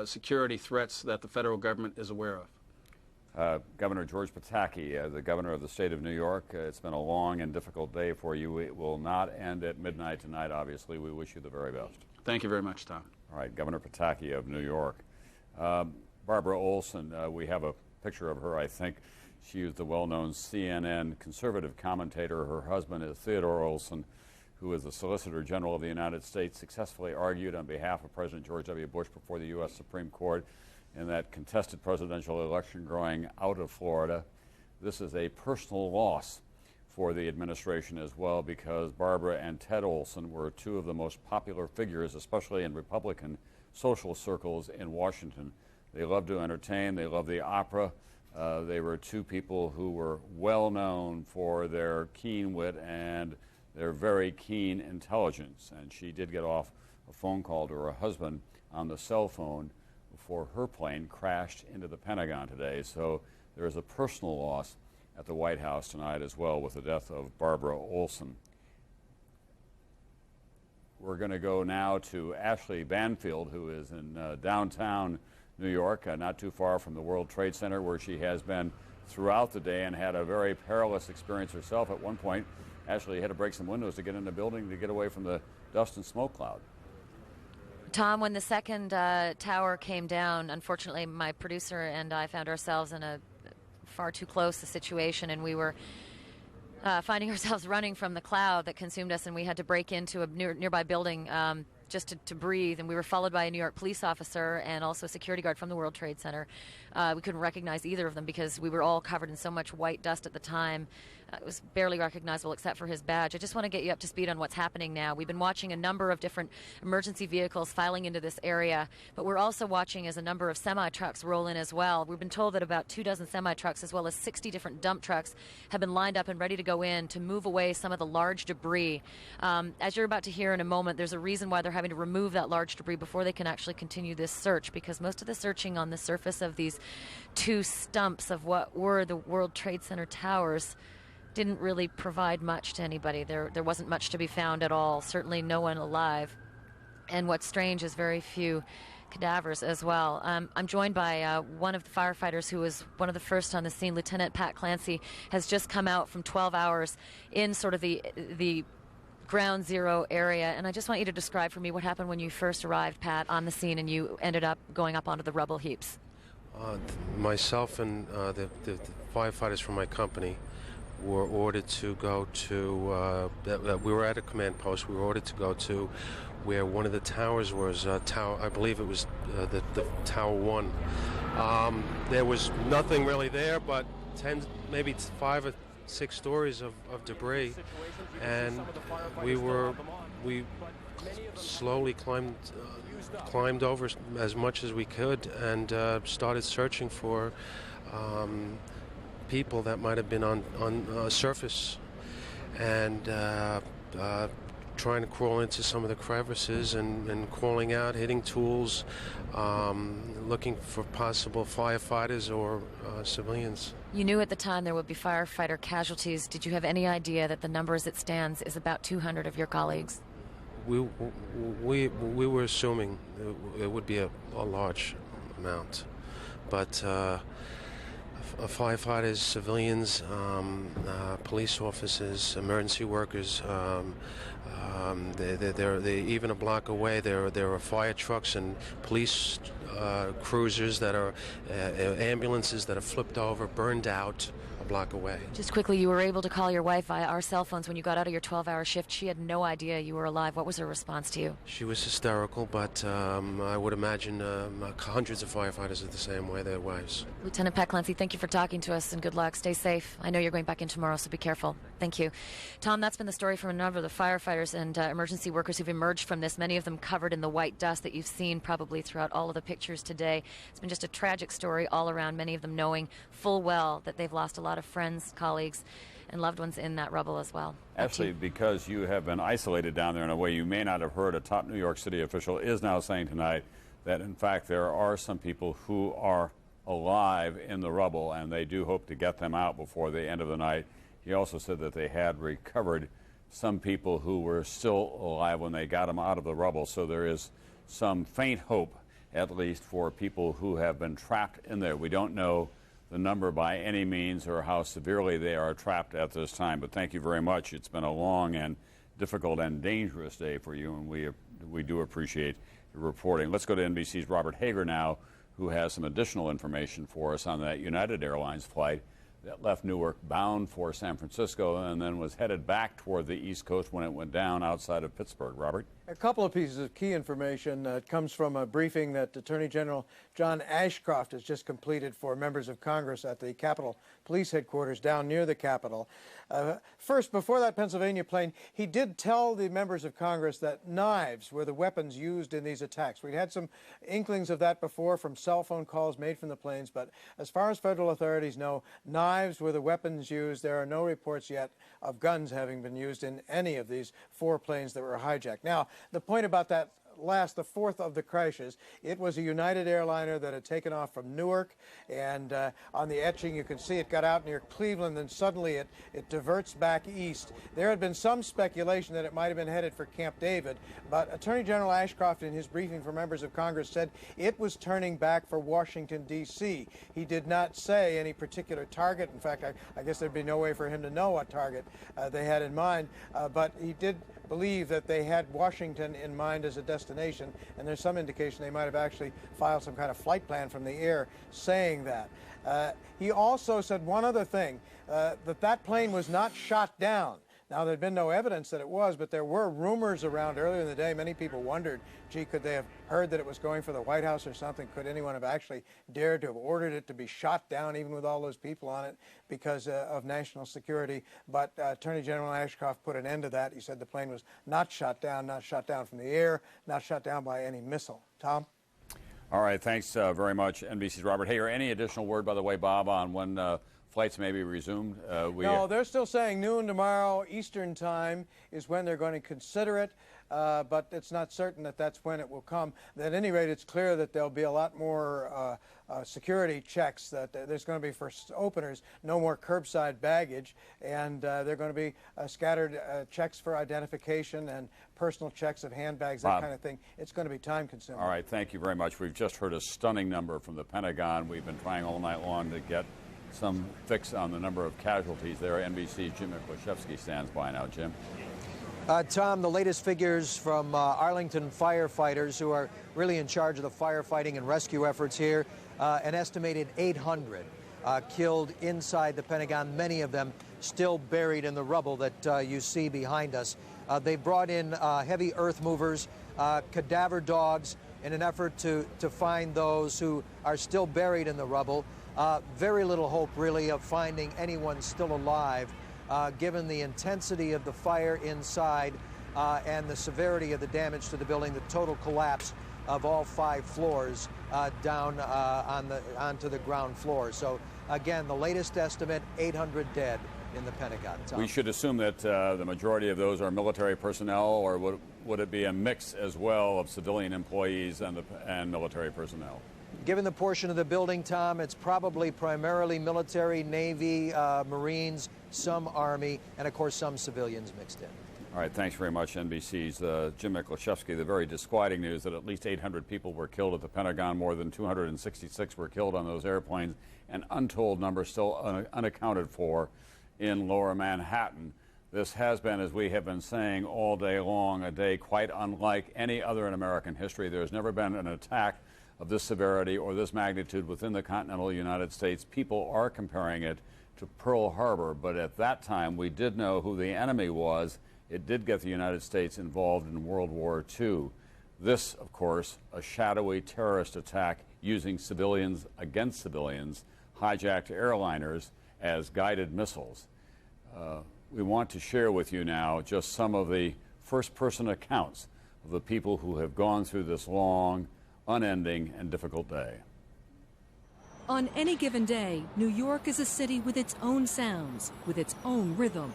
security threats that the federal government is aware of. Governor George Pataki, the governor of the state of New York, it's been a long and difficult day for you. It will not end at midnight tonight, obviously. We wish you the very best. Thank you very much, Tom. All right, Governor Pataki of New York. Barbara Olson, we have a picture of her, I think. She is the well-known CNN conservative commentator. Her husband is Theodore Olson, who is the Solicitor General of the United States, successfully argued on behalf of President George W. Bush before the U.S. Supreme Court in that contested presidential election growing out of Florida. This is a personal loss for the administration as well, because Barbara and Ted Olson were 2 of the most popular figures, especially in Republican social circles in Washington. They loved to entertain. They loved the opera. They were 2 people who were well known for their keen wit and their very keen intelligence. And she did get off a phone call to her husband on the cell phone before her plane crashed into the Pentagon today. So there is a personal loss at the White House tonight as well with the death of Barbara Olson. We're going to go now to Ashley Banfield, who is in downtown New York, not too far from the World Trade Center, where she has been throughout the day and had a very perilous experience herself. At one point, Ashley had to break some windows to get in the building to get away from the dust and smoke cloud. Tom, when the second tower came down, unfortunately, my producer and I found ourselves in a far too close a situation, and we were finding ourselves running from the cloud that consumed us, and we had to break into a nearby building just to breathe, and we were followed by a New York police officer and also a security guard from the World Trade Center. We couldn't recognize either of them because we were all covered in so much white dust at the time. It was barely recognizable except for his badge. I just want to get you up to speed on what's happening now. We've been watching a number of different emergency vehicles filing into this area, but we're also watching as a number of semi-trucks roll in as well. We've been told that about 24 semi-trucks as well as 60 different dump trucks have been lined up and ready to go in to move away some of the large debris. As you're about to hear in a moment, there's a reason why they're having to remove that large debris before they can actually continue this search, because most of the searching on the surface of these 2 stumps of what were the World Trade Center towers didn't really provide much to anybody. There wasn't much to be found at all, certainly no one alive. And what's strange is very few cadavers as well. I'm joined by one of the firefighters who was one of the first on the scene. Lieutenant Pat Clancy has just come out from 12 hours in sort of the ground zero area, and I just want you to describe for me what happened when you first arrived, Pat, on the scene and you ended up going up onto the rubble heaps. Myself and the firefighters from my company were ordered to go to, we were at a command post, we were ordered to go to where one of the towers was, I believe it was the Tower 1. There was nothing really there but 10, maybe 5 or 6 stories of debris, and we slowly climbed over as much as we could and started searching for people that might have been on surface, and trying to crawl into some of the crevices and crawling out, hitting tools, looking for possible firefighters or civilians. You knew at the time there would be firefighter casualties. Did you have any idea that the number as it stands is about 200 of your colleagues? We were assuming it would be a large amount, but firefighters, civilians, police officers, emergency workers, they're even a block away. There are fire trucks and police cruisers that are ambulances that are flipped over, burned out a block away. Just quickly, you were able to call your wife via our cell phones when you got out of your 12-hour shift. She had no idea you were alive. What was her response to you? She was hysterical, but I would imagine hundreds of firefighters are the same way, their wives. Lieutenant Pat Clancy, thank you for talking to us, and good luck. Stay safe. I know you're going back in tomorrow, so be careful. Thank you. Tom, that's been the story from a number of the firefighters and emergency workers who've emerged from this, many of them covered in the white dust that you've seen probably throughout all of the pictures today. It's been just a tragic story all around, many of them knowing full well that they've lost a lot of friends, colleagues, and loved ones in that rubble as well. Actually, because you have been isolated down there in a way you may not have heard, a top New York City official is now saying tonight that, in fact, there are some people who are alive in the rubble, and they do hope to get them out before the end of the night. He also said that they had recovered some people who were still alive when they got them out of the rubble, so there is some faint hope, at least, for people who have been trapped in there. We don't know the number by any means or how severely they are trapped at this time, but thank you very much. It's been a long and difficult and dangerous day for you, and we do appreciate your reporting. Let's go to NBC's Robert Hager now, who has some additional information for us on that United Airlines flight that left Newark bound for San Francisco and then was headed back toward the East Coast when it went down outside of Pittsburgh. Robert? A couple of pieces of key information. It comes from a briefing that Attorney General John Ashcroft has just completed for members of Congress at the Capitol Police Headquarters down near the Capitol. First, before that Pennsylvania plane, he did tell the members of Congress that knives were the weapons used in these attacks. We'd had some inklings of that before from cell phone calls made from the planes, but as far as federal authorities know, knives were the weapons used. There are no reports yet of guns having been used in any of these 4 planes that were hijacked. Now, the point about that the fourth of the crashes, it was a United airliner that had taken off from Newark, and on the etching you can see it got out near Cleveland, and suddenly it diverts back east. There had been some speculation that it might have been headed for Camp David, but Attorney General Ashcroft in his briefing for members of Congress said it was turning back for Washington, D.C. He did not say any particular target. In fact, I guess there'd be no way for him to know what target they had in mind, but he did believe that they had Washington in mind as a destination, and there's some indication they might have actually filed some kind of flight plan from the air saying that. He also said one other thing, that plane was not shot down. Now, there'd been no evidence that it was, but there were rumors around earlier in the day. Many people wondered, gee, could they have heard that it was going for the White House or something? Could anyone have actually dared to have ordered it to be shot down, even with all those people on it, because of national security? But Attorney General Ashcroft put an end to that. He said the plane was not shot down from the air, not shot down by any missile. Tom? All right, thanks very much, NBC's Robert Hager. Any additional word, by the way, Bob, on when flights may be resumed? No, they're still saying noon tomorrow Eastern time is when they're going to consider it, but it's not certain that that's when it will come. At any rate, it's clear that there'll be a lot more security checks, that there's going to be, for openers, no more curbside baggage, and there are going to be scattered checks for identification and personal checks of handbags, that kind of thing. It's going to be time-consuming. All right, thank you very much. We've just heard a stunning number from the Pentagon. We've been trying all night long to get some fix on the number of casualties there. NBC's Jim Miklashevsky stands by now. Jim? Tom, the latest figures from Arlington firefighters, who are really in charge of the firefighting and rescue efforts here, an estimated 800 killed inside the Pentagon, many of them still buried in the rubble that you see behind us. They brought in heavy earth movers, cadaver dogs, in an effort to find those who are still buried in the rubble. Very little hope, really, of finding anyone still alive, given the intensity of the fire inside and the severity of the damage to the building, the total collapse of all 5 floors down onto the ground floor. So, again, the latest estimate, 800 dead in the Pentagon. Tom. We should assume that the majority of those are military personnel, or would it be a mix as well of civilian employees and military personnel? Given the portion of the building, Tom, it's probably primarily military, Navy, Marines, some Army, and, of course, some civilians mixed in. All right, thanks very much, NBC's Jim Miklashevsky. The very disquieting news that at least 800 people were killed at the Pentagon, more than 266 were killed on those airplanes, an untold number still unaccounted for in Lower Manhattan. This has been, as we have been saying all day long, a day quite unlike any other in American history. There's never been an attack of this severity or this magnitude within the continental United States. People are comparing it to Pearl Harbor, but at that time we did know who the enemy was. It did get the United States involved in World War II. This, of course, a shadowy terrorist attack using civilians against civilians, hijacked airliners as guided missiles. We want to share with you now just some of the first-person accounts of the people who have gone through this long, unending, and difficult day. On any given day, New York is a city with its own sounds, with its own rhythm.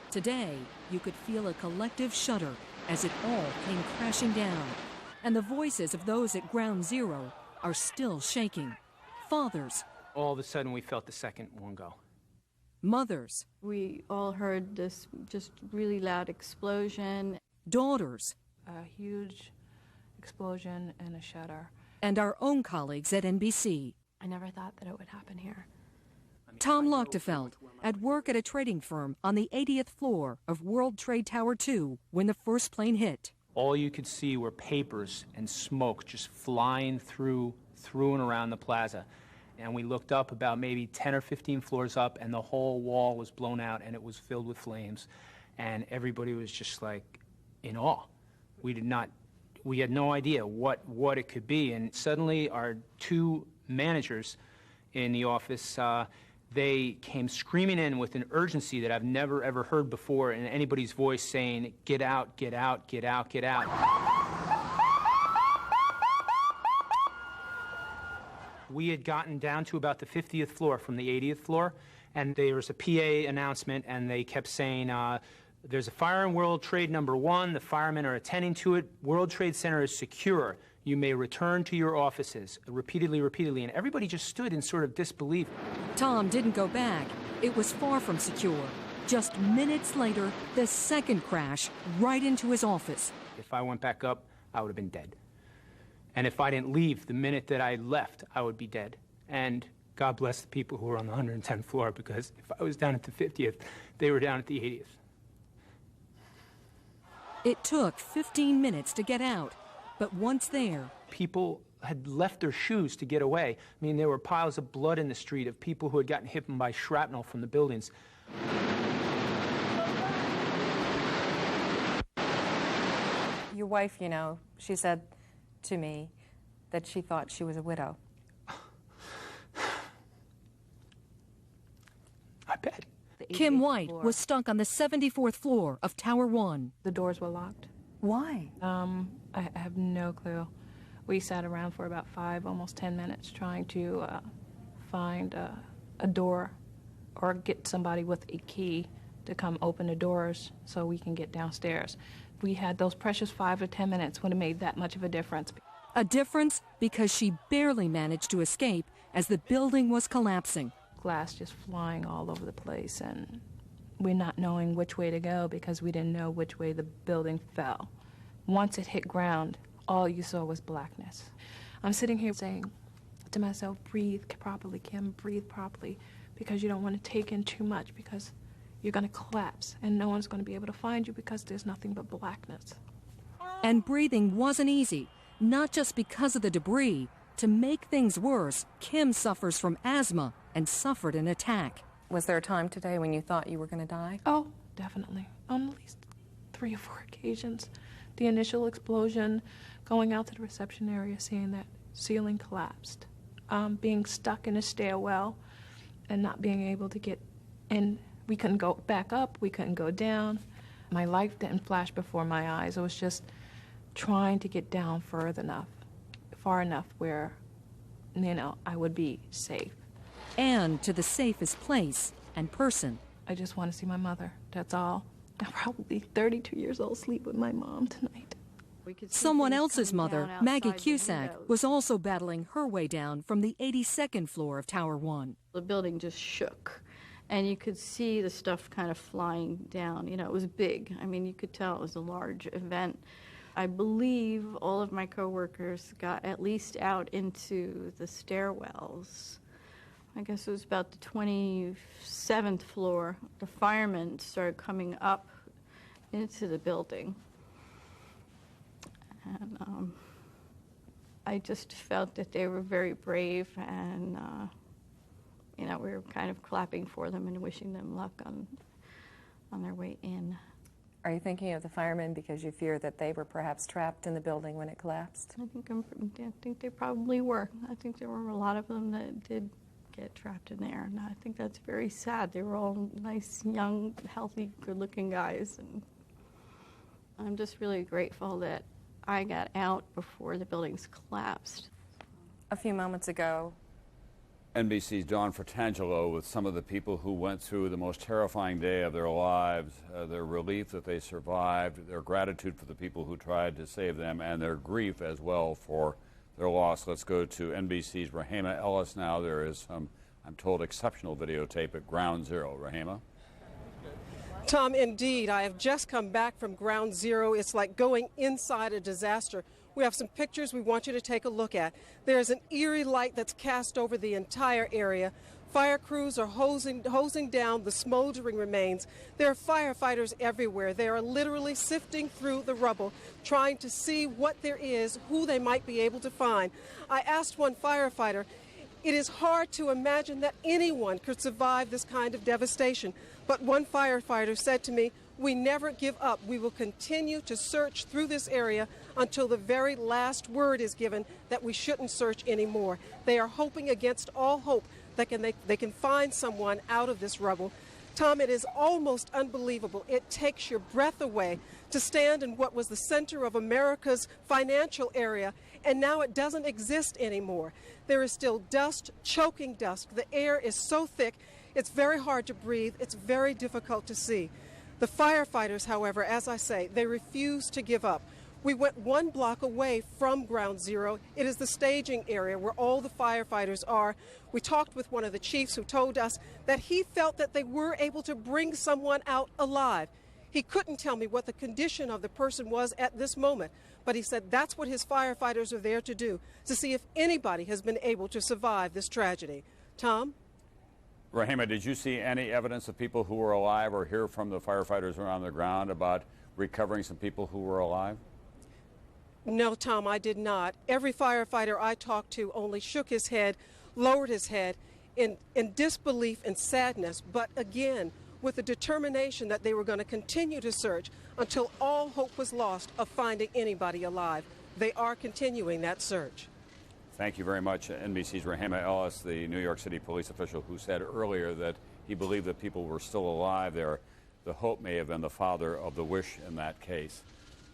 Today, you could feel a collective shudder as it all came crashing down, and the voices of those at Ground Zero are still shaking. Fathers. All of a sudden, we felt the second one go. Mothers. We all heard this just really loud explosion. Daughters. A huge explosion and a shudder. And our own colleagues at NBC. I never thought that it would happen here. Tom Lochtefeld, at work at a trading firm on the 80th floor of World Trade Tower 2 when the first plane hit. All you could see were papers and smoke just flying through and around the plaza. And we looked up about maybe 10 or 15 floors up, and the whole wall was blown out, and it was filled with flames. And everybody was just like in awe. We had no idea what it could be. And suddenly our 2 managers in the office, they came screaming in with an urgency that I've never, ever heard before in anybody's voice, saying, "Get out, get out, get out, get out." We had gotten down to about the 50th floor from the 80th floor, and there was a PA announcement, and they kept saying, there's a fire in World Trade number 1. The firemen are attending to it. World Trade Center is secure. You may return to your offices. Repeatedly, and everybody just stood in sort of disbelief. Tom didn't go back. It was far from secure. Just minutes later, the second crash right into his office. If I went back up, I would have been dead. And if I didn't leave the minute that I left, I would be dead. And God bless the people who were on the 110th floor, because if I was down at the 50th, they were down at the 80th. It took 15 minutes to get out, but once there, people had left their shoes to get away. I mean, there were piles of blood in the street of people who had gotten hit by shrapnel from the buildings. Your wife, you know, she said to me that she thought she was a widow. I bet. Kim White was stuck on the 74th floor of Tower 1. The doors were locked. Why? I have no clue. We sat around for about 5, almost 10 minutes trying to find a door or get somebody with a key to come open the doors so we can get downstairs. We had those precious 5 or 10 minutes when it made that much of a difference. A difference because she barely managed to escape as the building was collapsing. Glass just flying all over the place, and we're not knowing which way to go because we didn't know which way the building fell. Once it hit ground, all you saw was blackness. I'm sitting here saying to myself, breathe properly, Kim, breathe properly, because you don't want to take in too much, because you're going to collapse, and no one's going to be able to find you because there's nothing but blackness. And breathing wasn't easy, not just because of the debris. To make things worse, Kim suffers from asthma and suffered an attack. Was there a time today when you thought you were going to die? Oh, definitely. On at least 3 or 4 occasions. The initial explosion, going out to the reception area, seeing that ceiling collapsed, being stuck in a stairwell and not being able to get in. We couldn't go back up, we couldn't go down. My life didn't flash before my eyes. It was just trying to get down far enough where, I would be safe. And to the safest place and person. I just want to see my mother, that's all. I'm probably 32 years old, sleep with my mom tonight. Someone else's mother, Maggie Cusack, was also battling her way down from the 82nd floor of Tower 1. The building just shook, and you could see the stuff kind of flying down. It was big. I mean, you could tell it was a large event. I believe all of my coworkers got at least out into the stairwells. I guess it was about the 27th floor. The firemen started coming up into the building. And I just felt that they were very brave, and we were kind of clapping for them and wishing them luck on their way in. Are you thinking of the firemen because you fear that they were perhaps trapped in the building when it collapsed? I think they probably were. I think there were a lot of them that did get trapped in there, and I think that's very sad. They were all nice, young, healthy, good-looking guys, and I'm just really grateful that I got out before the buildings collapsed. A few moments ago, NBC's Dawn Fratangelo with some of the people who went through the most terrifying day of their lives, their relief that they survived, their gratitude for the people who tried to save them, and their grief as well for their loss. Let's go to NBC's Rahema Ellis now. There is some, I'm told, exceptional videotape at Ground Zero. Rahema? Tom, indeed. I have just come back from Ground Zero. It's like going inside a disaster. We have some pictures we want you to take a look at. There's an eerie light that's cast over the entire area. Fire crews are hosing down the smoldering remains. There are firefighters everywhere. They are literally sifting through the rubble, trying to see what there is, who they might be able to find. I asked one firefighter, it is hard to imagine that anyone could survive this kind of devastation. But one firefighter said to me, we never give up. We will continue to search through this area until the very last word is given that we shouldn't search anymore. They are hoping against all hope that they can find someone out of this rubble. Tom, it is almost unbelievable. It takes your breath away to stand in what was the center of America's financial area, and now it doesn't exist anymore. There is still dust, choking dust. The air is so thick, it's very hard to breathe. It's very difficult to see. The firefighters, however, as I say, they refuse to give up. We went 1 block away from Ground Zero. It is the staging area where all the firefighters are. We talked with one of the chiefs who told us that he felt that they were able to bring someone out alive. He couldn't tell me what the condition of the person was at this moment, but he said that's what his firefighters are there to do, to see if anybody has been able to survive this tragedy. Tom? Rahema, did you see any evidence of people who were alive or hear from the firefighters around the ground about recovering some people who were alive? No, Tom, I did not. Every firefighter I talked to only shook his head, lowered his head in disbelief and sadness, but again, with the determination that they were going to continue to search until all hope was lost of finding anybody alive. They are continuing that search. Thank you very much. NBC's Rahema Ellis, the New York City police official who said earlier that he believed that people were still alive there. The hope may have been the father of the wish in that case.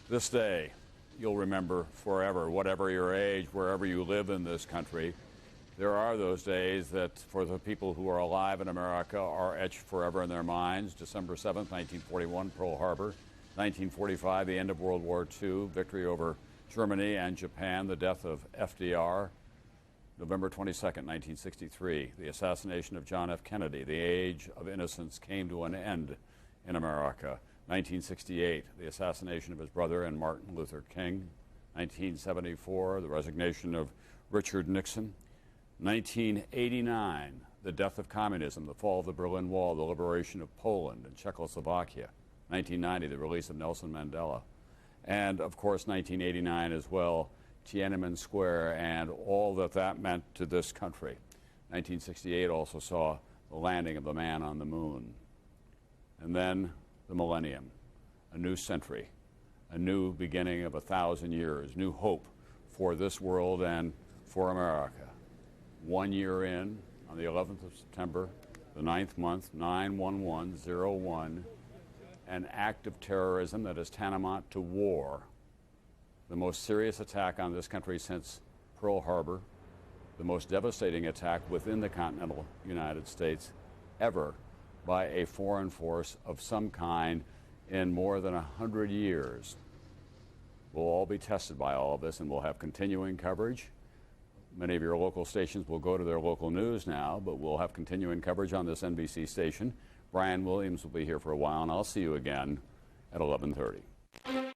This day, you'll remember forever, whatever your age, wherever you live in this country. There are those days that, for the people who are alive in America, are etched forever in their minds. December 7th, 1941, Pearl Harbor. 1945, the end of World War II, victory over Germany and Japan, the death of FDR. November 22nd, 1963, the assassination of John F. Kennedy. The age of innocence came to an end in America. 1968, the assassination of his brother and Martin Luther King. 1974, the resignation of Richard Nixon. 1989, the death of communism, the fall of the Berlin Wall, the liberation of Poland and Czechoslovakia. 1990, the release of Nelson Mandela. And, of course, 1989 as well, Tiananmen Square and all that that meant to this country. 1968 also saw the landing of the man on the moon. And then the millennium, a new century, a new beginning of 1,000 years, new hope for this world and for America. 1 year in, on the 11th of September, the 9th month, 9/11/01, an act of terrorism that is tantamount to war, the most serious attack on this country since Pearl Harbor, the most devastating attack within the continental United States ever by a foreign force of some kind in more than 100 years. We'll all be tested by all of this, and we'll have continuing coverage. Many of your local stations will go to their local news now, but we'll have continuing coverage on this NBC station. Brian Williams will be here for a while, and I'll see you again at 11:30.